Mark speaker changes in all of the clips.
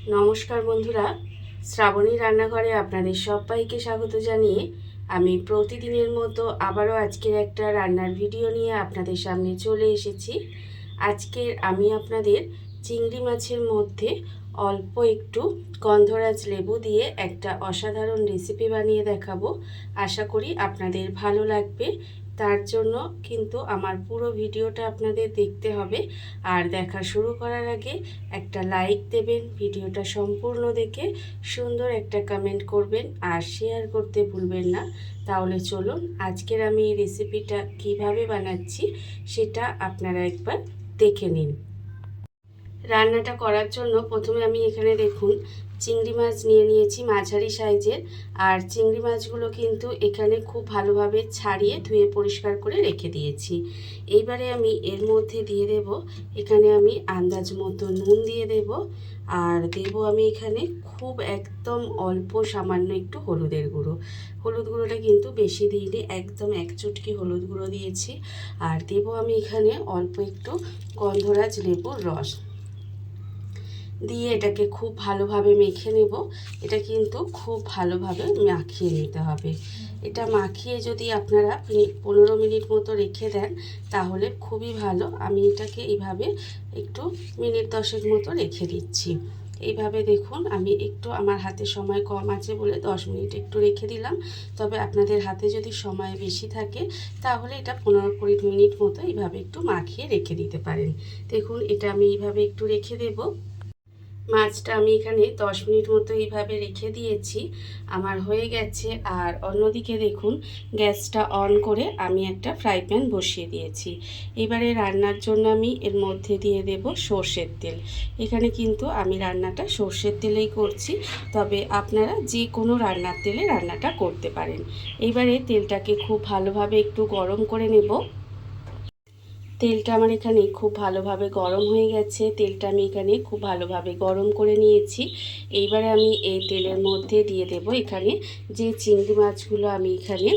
Speaker 1: নমস্কার বন্ধুরা, শ্রাবণী রান্নাঘরে আপনাদের সবাইকে স্বাগত জানিয়ে আমি প্রতিদিনের মতো আবারও আজকের একটা রান্নার ভিডিও নিয়ে আপনাদের সামনে চলে এসেছি। আজকের আমি আপনাদের চিংড়ি মাছের মধ্যে অল্প একটু গন্ধরাজ লেবু দিয়ে একটা অসাধারণ রেসিপি বানিয়ে দেখাবো। আশা করি আপনাদের ভালো লাগবে। তার জন্য কিন্তু আমার পুরো ভিডিওটা আপনাদের দেখতে হবে। আর দেখা শুরু করার আগে একটা লাইক দেবেন, ভিডিওটা সম্পূর্ণ দেখে সুন্দর একটা কমেন্ট করবেন আর শেয়ার করতে ভুলবেন না। তাহলে চলুন আজকের আমি এই রেসিপিটা কিভাবে বানাচ্ছি সেটা আপনারা একবার দেখে নিন। রান্নাটা করার জন্য প্রথমে আমি এখানে দেখুন চিংড়ি মাছ নিয়ে নিয়েছি মাঝারি সাইজের। আর চিংড়ি মাছগুলো কিন্তু এখানে খুব ভালোভাবে ছাড়িয়ে ধুয়ে পরিষ্কার করে রেখে দিয়েছি। এইবারে আমি এর মধ্যে দিয়ে দেব, এখানে আমি আন্দাজ মতো নুন দিয়ে দেব। আর দেব আমি এখানে খুব একদম অল্প সামান্য একটু হলুদের গুঁড়ো। হলুদ গুঁড়োটা কিন্তু বেশি দিইনি, একদম এক চুটকি হলুদ গুঁড়ো দিয়েছি। আর দেব আমি এখানে অল্প একটু গন্ধরাজ লেবুর রস দিয়ে এটাকে খুব ভালোভাবে মেখে নেব। এটা কিন্তু খুব ভালোভাবে মাখিয়ে নিতে হবে। এটা মাখিয়ে যদি আপনারা 15 মিনিট মতো রেখে দেন তাহলে খুবই ভালো। আমি এটাকে এইভাবে একটু মিনিট 10 মতো রেখে দিচ্ছি। এইভাবে দেখুন আমি একটু আমার হাতে সময় কম আছে বলে 10 মিনিট একটু রেখে দিলাম। তবে আপনাদের হাতে যদি সময় বেশি থাকে তাহলে এটা 15-20 মিনিট মতো এইভাবে একটু মাখিয়ে রেখে দিতে পারেন। দেখুন এটা আমি এইভাবে একটু রেখে দেব। মাছটা আমি এখানে 10 মিনিট মতো এইভাবে রেখে দিয়েছি, আমার হয়ে গেছে। আর অন্যদিকে দেখুন গ্যাসটা অন করে আমি একটা ফ্রাই প্যান বসিয়ে দিয়েছি। এবারে রান্নার জন্য আমি এর মধ্যে দিয়ে দেব সর্ষের তেল। এখানে কিন্তু আমি রান্নাটা সর্ষের তেলেই করছি, তবে আপনারা যে কোনো রান্নার তেলে রান্নাটা করতে পারেন। এবারে তেলটাকে খুব ভালোভাবে একটু গরম করে নেব। তেলটা আমার এখানে খুব ভালোভাবে গরম হয়ে গেছে। তেলটা আমি এখানে খুব ভালোভাবে গরম করে নিয়েছি। এইবারে আমি এই তেলের মধ্যে দিয়ে দেব এখানে যে চিংড়ি মাছগুলো আমি এখানে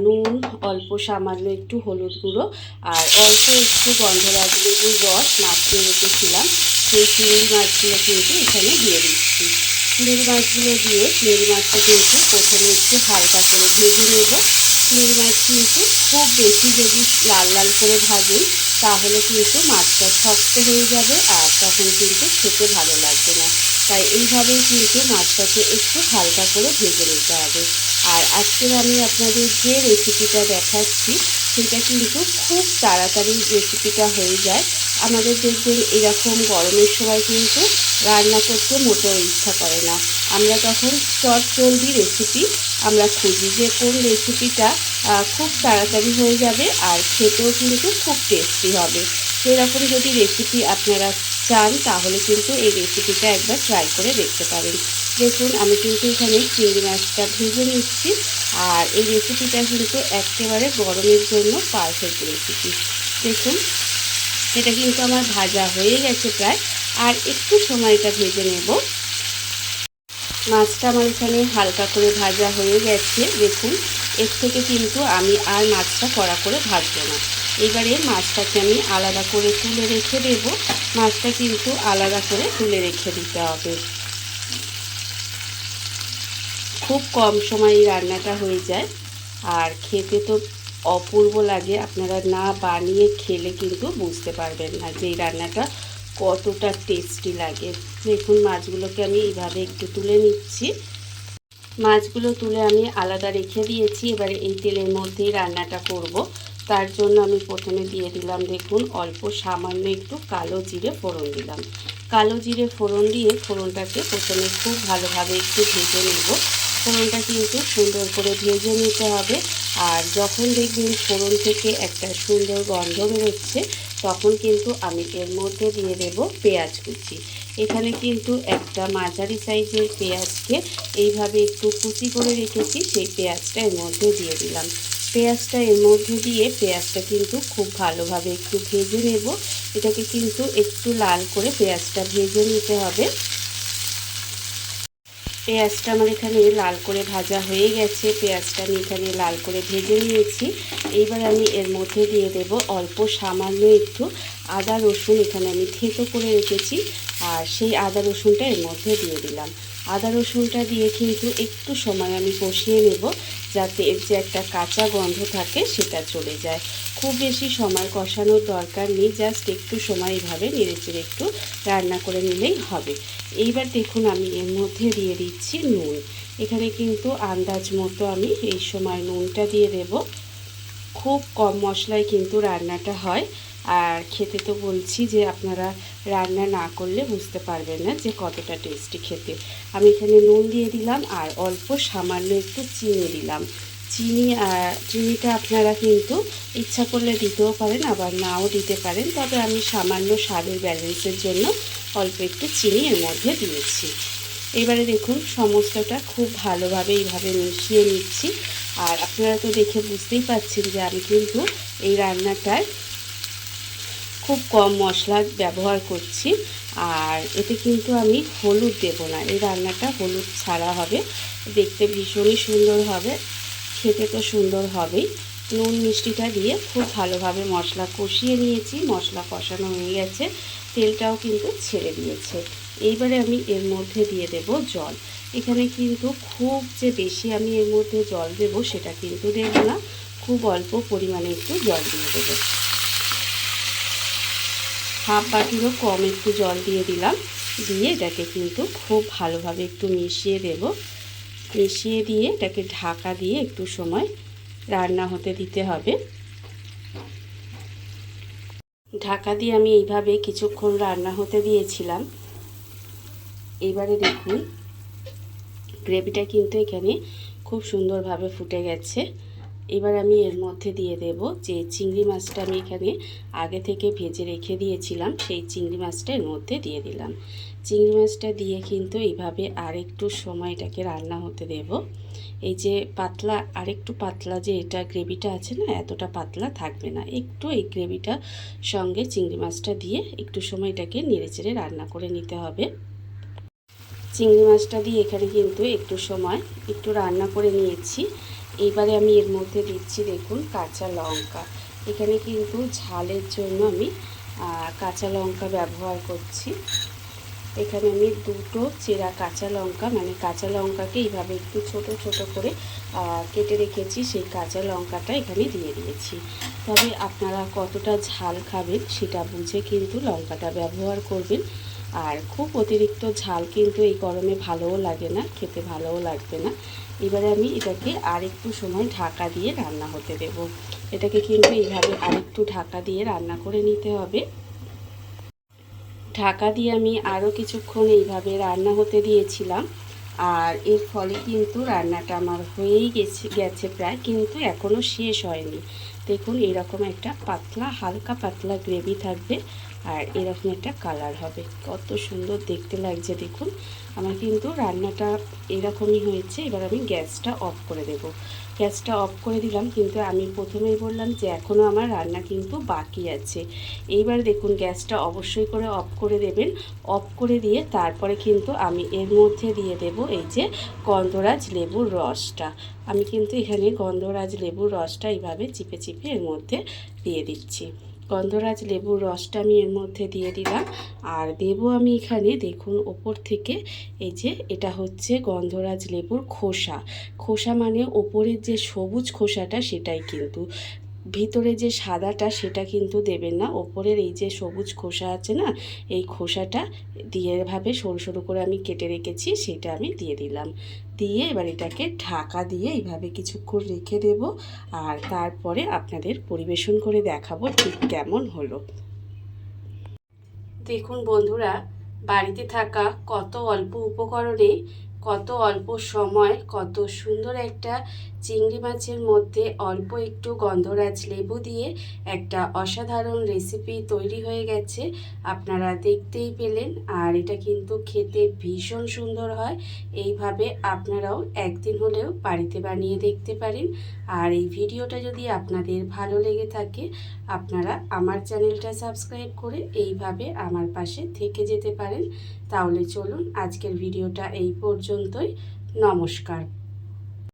Speaker 1: নুন, অল্প সামান্য একটু হলুদ গুঁড়ো আর অল্প একটু গন্ধরাজ লেবুর রস মাখিয়ে রেখেছিলাম, সেই চিংড়ি মাছগুলো কিন্তু এখানে দিয়ে দিচ্ছি। চিংড়ি মাছগুলো দিয়ে চিংড়ি মাছটা কিন্তু প্রথমে একটু হালকা করে ভেজে নেব। চিংড়ি মাছ কিন্তু খুব বেশি যদি লাল লাল করে ভাজেন তাহলে কিন্তু মাছটা শক্ত হয়ে যাবে আর তখন কিন্তু খেতে ভালো লাগবে না। তাই এইভাবেই কিন্তু মাছটাকে একটু হালকা করে ভেজে নিতে হবে। আর আজকের আমি আপনাদের যে রেসিপিটা দেখাচ্ছি সেটা কিন্তু খুব তাড়াতাড়ি রেসিপিটা হয়ে যায়। আমাদের দেখবেন এরকম গরমের সময় কিন্তু রান্না করতে মোটেও ইচ্ছা করে না। আমরা তখন চটজলদি রেসিপি আমরা খুঁজি যে কোন রেসিপিটা খুব তাড়াতাড়ি হয়ে যাবে আর খেতেও কিন্তু খুব টেস্টি হবে। সেরকম যদি রেসিপি আপনারা চান তাহলে কিন্তু এই রেসিপিটা একবার ট্রাই করে দেখতে পারেন। দেখুন আমি কিন্তু এখানে চিংড়ি মাছটা ভেজে নিচ্ছি। আর এই রেসিপিটা কিন্তু একেবারে গরমের জন্য পারফেক্ট রেসিপি। দেখুন এটা কিন্তু আমার ভাজা হয়ে গেছে প্রায়, আর একটু সময়টা ভেজে নেব। মাছটা আমার এখানে হালকা করে ভাজা হয়ে গেছে। দেখুন এর থেকে কিন্তু আমি আর মাছটা কড়া করে ভাজবো না। এবারে মাছটাকে আমি আলাদা করে তুলে রেখে দেব। মাছটা কিন্তু আলাদা করে তুলে রেখে দিতে হবে। খুব কম সময়ে রান্নাটা হয়ে যায় আর খেতে তো অপূর্ব লাগে। আপনারা না বানিয়ে খেলে কিন্তু বুঝতে পারবেন না যে এই রান্নাটা কতটা টেস্টি লাগে। দেখুন মাছগুলোকে আমি এইভাবে একটু তুলে নিচ্ছি। মাছগুলো তুলে আমি আলাদা রেখে দিয়েছি। এবারে এই তেলের মধ্যেই রান্নাটা করব। তার জন্য আমি প্রথমে দিয়ে দিলাম দেখুন অল্প সামান্য একটু কালো জিরে ফোড়ন দিলাম। কালো জিরে ফোড়ন দিয়ে ফোড়নটাকে প্রথমে খুব ভালোভাবে একটু ভেজে নেব। ফোড়নটা কিন্তু সুন্দর করে ভেজে নিতে হবে। আর যখন দেখবেন ফোড়ন থেকে একটা সুন্দর গন্ধ বেরোচ্ছে তখন কিন্তু আমি এর মধ্যে দিয়ে দেব পেঁয়াজ কুচি। এখানে কিন্তু একটা মাঝারি সাইজের পেঁয়াজকে এইভাবে একটু কুচি করে রেখেছি, সেই পেঁয়াজটা এর মধ্যে দিয়ে দিলাম। পেঁয়াজটা এর মধ্যে দিয়ে পেঁয়াজটা কিন্তু খুব ভালোভাবে একটু ভেজে নেব। এটাকে কিন্তু একটু লাল করে পেঁয়াজটা ভেজে নিতে হবে। পেঁয়াজটা আমার এখানে লাল করে ভাজা হয়ে গেছে। পেঁয়াজটা আমি এখানে লাল করে ভেজে নিয়েছি। এইবার আমি এর মধ্যে দিয়ে দেব অল্প সামান্য একটু আদা রসুন এখানে আমি থেতো করে রেখেছি, আর সেই আদা রসুনটা এর মধ্যে দিয়ে দিলাম। আদা রসুনটা দিয়ে কিন্তু একটু সময় আমি কষিয়ে নেব, যাতে এর যে একটা কাঁচা গন্ধ থাকে সেটা চলে যায়। খুব বেশি সময় কষানোর দরকার নেই, জাস্ট একটু সময় এইভাবে নেড়েচেড়ে একটু রান্না করে নিলেই হবে। এইবার দেখুন আমি এর মধ্যে দিয়ে দিচ্ছি নুন। এখানে কিন্তু আন্দাজ মতো আমি এই সময় নুনটা দিয়ে দেব। খুব কম মশলায় কিন্তু রান্নাটা হয়, আর খেতে তো বলছি যে আপনারা রান্না না করলে বুঝতে পারবেন না যে কতটা টেস্টি খেতে। আমি এখানে নুন দিয়ে দিলাম আর অল্প সামান্য একটু চিনি দিলাম। চিনিটা আপনারা কিন্তু ইচ্ছা করলে দিতেও পারেন, আবার নাও দিতে পারেন, তবে আমি সামান্য স্বাদের ব্যালেন্সের জন্য অল্প একটু চিনি এর মধ্যে দিয়েছি। এবারে দেখুন সমস্তটা খুব ভালোভাবে এইভাবে মিশিয়ে নিচ্ছি। আর আপনারা তো দেখে বুঝতেই পারছেন যে আমি কিন্তু এই রান্নাটায় খুব কম মশলা ব্যবহার করছি, আর এতে কিন্তু আমি হলুদ দেব না। এই রান্নাটা হলুদ ছাড়া হবে, দেখতে ভীষণই সুন্দর হবে, খেতে তো সুন্দর হবেই। নুন মিষ্টিটা দিয়ে খুব ভালোভাবে মশলা কষিয়ে নিয়েছি। মশলা কষানো হয়ে গেছে, তেলটাও কিন্তু ছেড়ে দিয়েছে। এইবারে আমি এর মধ্যে দিয়ে দেব জল। এখানে কিন্তু খুব যে বেশি আমি এর মধ্যে জল দেব সেটা কিন্তু দেব না, খুব অল্প পরিমাণে একটু জল দিয়ে দেবো। হাফ বাটিরও কম একটু জল দিয়ে দিলাম। দিয়ে এটাকে কিন্তু খুব ভালোভাবে একটু মিশিয়ে দেব। মিশিয়ে দিয়ে এটাকে ঢাকা দিয়ে একটু সময় রান্না হতে দিতে হবে। ঢাকা দিয়ে আমি এইভাবে কিছুক্ষণ রান্না হতে দিয়েছিলাম। এবারে দেখুন গ্রেভিটা কিন্তু এখানে খুব সুন্দরভাবে ফুটে গেছে। এবার আমি এর মধ্যে দিয়ে দেব যে চিংড়ি মাছটা আমি এখানে আগে থেকে ভেজে রেখে দিয়েছিলাম, সেই চিংড়ি মাছটা এর মধ্যে দিয়ে দিলাম। চিংড়ি মাছটা দিয়ে কিন্তু এইভাবে আরেকটু সময় এটাকে রান্না হতে দেব। এই যে পাতলা, আরেকটু পাতলা যে এটা গ্রেভিটা আছে না, এতটা পাতলা থাকবে না, একটু এই গ্রেভিটা সঙ্গে চিংড়ি মাছটা দিয়ে একটু সময় এটাকে নেড়েচেড়ে রান্না করে নিতে হবে। চিংড়ি মাছটা দিয়ে এখানে কিন্তু একটু সময় একটু রান্না করে নিয়েছি। এইবারে আমি এর মধ্যে দিচ্ছি দেখুন কাঁচা লঙ্কা। এখানে কিন্তু ঝালের জন্য আমি কাঁচা লঙ্কা ব্যবহার করছি। এখানে আমি দুটো চেরা কাঁচা লঙ্কা, মানে কাঁচা লঙ্কাকে এইভাবে একটু ছোট ছোট করে কেটে রেখেছি, সেই কাঁচা লঙ্কাটা এখানে দিয়ে দিয়েছি। তবে আপনারা কতটা ঝাল খাবেন সেটা বুঝে কিন্তু লঙ্কাটা ব্যবহার করবেন। আর খুব অতিরিক্ত ঝাল কিন্তু এই গরমে ভালোও লাগে না, খেতে ভালোও লাগবে না। এবারে আমি এটাকে আরেকটু সময় ঢাকা দিয়ে রান্না হতে দেব। এটাকে কিন্তু এইভাবে আরেকটু ঢাকা দিয়ে রান্না করে নিতে হবে। ঢাকা দিয়ে আমি আরও কিছুক্ষণ এইভাবে রান্না হতে দিয়েছিলাম, আর এর ফলে কিন্তু রান্নাটা আমার হয়েই গেছে প্রায়, কিন্তু এখনও শেষ হয়নি। দেখুন এরকম একটা পাতলা, হালকা পাতলা গ্রেভি থাকবে, আর এরকম একটা কালার হবে। কত সুন্দর দেখতে লাগছে দেখুন। আমার কিন্তু রান্নাটা এরকমই হয়েছে। এবার আমি গ্যাসটা অফ করে দেব। গ্যাসটা অফ করে দিলাম, কিন্তু আমি প্রথমেই বললাম যে এখনও আমার রান্না কিন্তু বাকি আছে। এইবার দেখুন গ্যাসটা অবশ্যই করে অফ করে দেবেন। অফ করে দিয়ে তারপরে কিন্তু আমি এর মধ্যে দিয়ে দেব এই যে গন্ধরাজ লেবুর রসটা। আমি কিন্তু এখানে গন্ধরাজ লেবুর রসটা এইভাবে চিপে চিপে এর মধ্যে দিয়ে দিচ্ছি। গন্ধরাজ লেবুর রসটা আমি এর মধ্যে দিয়ে দিলাম, আর দেব আমি এখানে দেখুন ওপর থেকে এই যে এটা হচ্ছে গন্ধরাজ লেবুর খোসা। খোসা মানে ওপরের যে সবুজ খোসাটা সেটাই, কিন্তু ভিতরে যে সাদাটা সেটা কিন্তু দেবেন না। ওপরের এই যে সবুজ খোসা আছে না, এই খোসাটা দিয়ে এভাবে সরু সরু করে আমি কেটে রেখেছি, সেটা আমি দিয়ে দিলাম। দিয়ে এবার এটাকে ঢাকা দিয়ে এইভাবে কিছুক্ষণ রেখে দেব, আর তারপরে আপনাদের পরিবেশন করে দেখাবো ঠিক কেমন হলো। দেখুন বন্ধুরা, বাড়িতে থাকা কত অল্প উপকরণে, কত অল্প সময়, কত সুন্দর একটা চিংড়ি মাছের মধ্যে অল্প একটু গন্ধরাজ লেবু দিয়ে একটা অসাধারণ রেসিপি তৈরি হয়ে গেছে। আপনারা দেখতেই পেলেন, আর এটা কিন্তু খেতে ভীষণ সুন্দর হয়। এইভাবে আপনারাও একদিন হলেও বাড়িতে বানিয়ে দেখতে পারেন। আর এই ভিডিওটা যদি আপনাদের ভালো লেগে থাকে, আপনারা আমার চ্যানেলটা সাবস্ক্রাইব করে এইভাবে আমার পাশে থেকে যেতে পারেন। তাহলে চলুন আজকের ভিডিওটা এই পর্যন্তই। নমস্কার।